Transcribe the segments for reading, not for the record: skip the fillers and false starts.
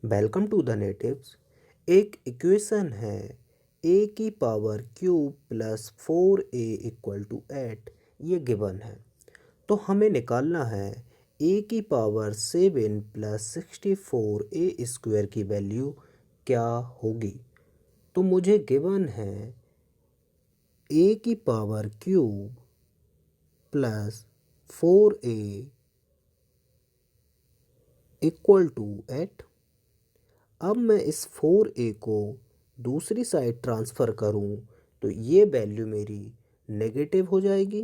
Welcome to the natives. एक equation है a की power cube plus 4a equal to 8। ये गिवन है, तो हमें निकालना है ए की पावर 7 प्लस 64a स्क्वायर की वैल्यू क्या होगी। तो मुझे गिवन है ए की power cube plus 4a equal to 8। अब मैं इस 4a को दूसरी साइड ट्रांसफ़र करूं तो ये वैल्यू मेरी नेगेटिव हो जाएगी।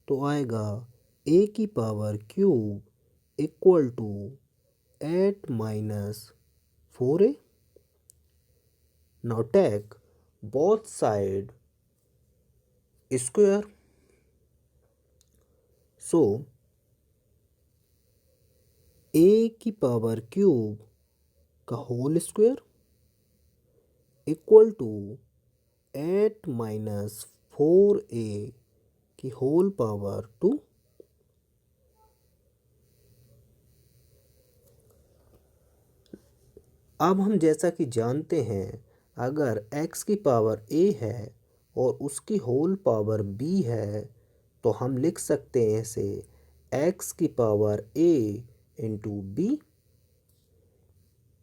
तो आएगा a की power cube equal to 8 minus 4a। Now take both side square. So a की पावर क्यूब का whole square equal to 8 minus 4a की होल पावर 2। अब हम जैसा कि जानते हैं, अगर x की पावर a है और उसकी होल पावर b है तो हम लिख सकते हैं इसे x की पावर a इंटू b।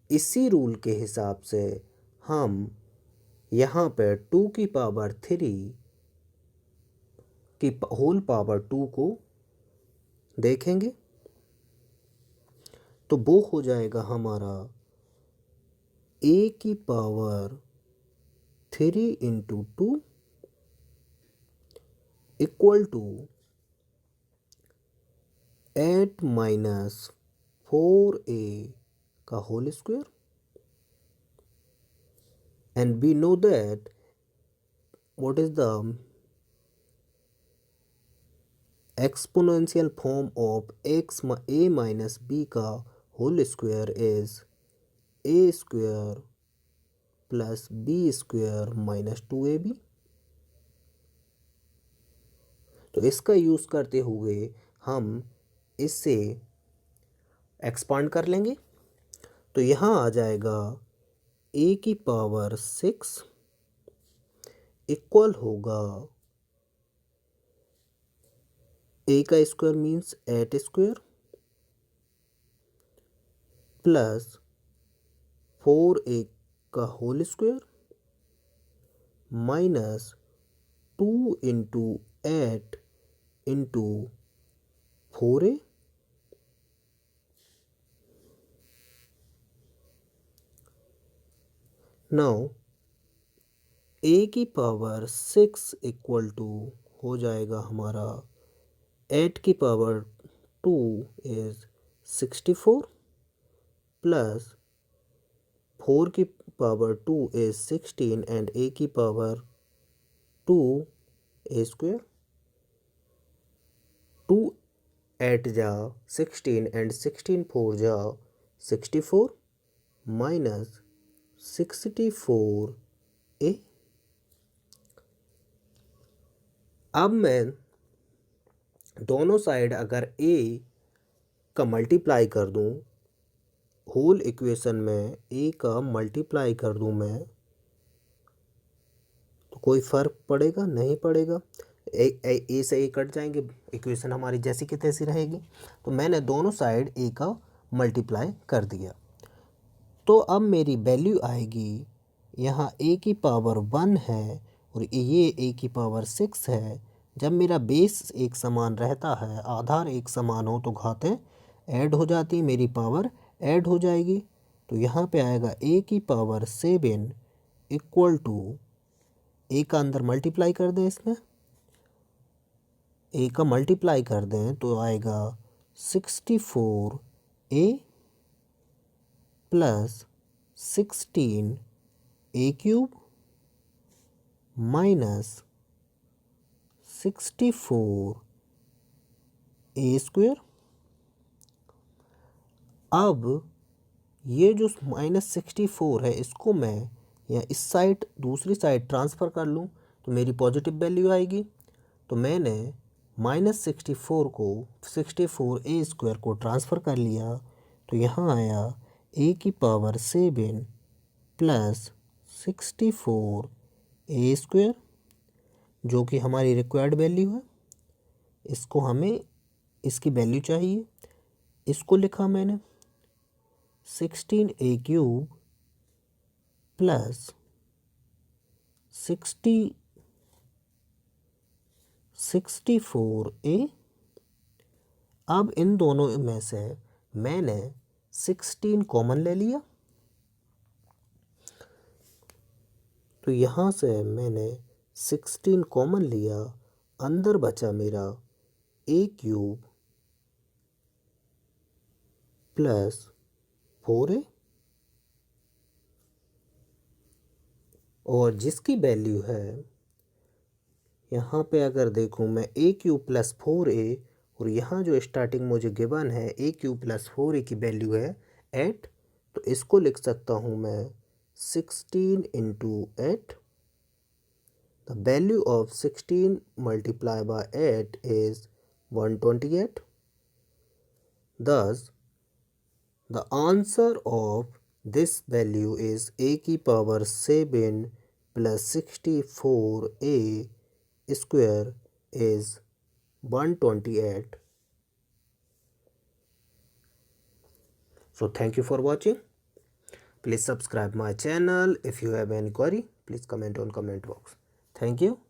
इसी रूल के हिसाब से हम यहाँ पर 2 की पावर 3 की होल पावर 2 को देखेंगे तो वो हो जाएगा हमारा a की power 3 into 2 equal to 8 minus 4a का whole square. And we know that what is the exponential form of a minus b का whole square is a square plus b square minus 2ab। तो इसका use करते हुए हम इससे expand कर लेंगे तो यहाँ आ जाएगा a की पावर 6 इक्वल होगा a का square means 8 square plus 4a का whole square minus 2 into 8 into 4a। Now a की पावर 6 इक्वल टू हो जाएगा हमारा 8 की पावर 2 इज 64 प्लस 4 की पावर 2 इज 16 एंड a की पावर 2 a स्क्वायर। 2 8 जा 16 एंड 16 4 जा 64 माइनस 64a। अब मैं दोनों साइड अगर a का मल्टीप्लाई कर दूं, होल इक्वेशन में a का मल्टीप्लाई कर दूं मैं, तो कोई फ़र्क पड़ेगा नहीं पड़ेगा। ए से ए कट जाएंगे, इक्वेशन हमारी जैसी की तैसी रहेगी। तो मैंने दोनों साइड a का मल्टीप्लाई कर दिया तो अब मेरी वैल्यू आएगी यहाँ a की पावर 1 है और ये a की पावर 6 है। जब मेरा बेस एक समान रहता है, आधार एक समान हो तो घातें ऐड हो जाती, मेरी पावर ऐड हो जाएगी। तो यहाँ पे आएगा a की पावर 7 इक्वल टू a का अंदर मल्टीप्लाई कर दें, इसमें a का मल्टीप्लाई कर दें तो आएगा 64a plus 16a cube minus 64a square. अब ये जो माइनस 64 है इसको मैं या इस साइड दूसरी साइड ट्रांसफ़र कर लूँ तो मेरी पॉजिटिव वैल्यू आएगी। तो मैंने माइनस 64 को 64a स्क्वायर को ट्रांसफ़र कर लिया तो यहाँ आया ए की पावर 7 प्लस 64 ए स्क्वायर, जो कि हमारी रिक्वायर्ड वैल्यू है। इसको हमें इसकी वैल्यू चाहिए, इसको लिखा मैंने 16 ए क्यूब प्लस 64 ए। अब इन दोनों में से मैंने 16 कॉमन ले लिया, तो यहाँ से मैंने 16 कॉमन लिया, अंदर बचा मेरा ए क्यूब प्लस 4a, और जिसकी वैल्यू है यहाँ पे अगर देखूँ मैं ए क्यूब प्लस 4a, और यहाँ जो स्टार्टिंग मुझे गिवन है ए क्यूब प्लस 4a की वैल्यू है 8, तो इसको लिख सकता हूँ मैं 16 into 8। The value of 16 multiply by 8 is 128। Thus, the answer of this value is a की power 7 plus 64a square is 128. So thank you for watching. Please subscribe my channel. If you have any query, please comment on comment box. Thank you.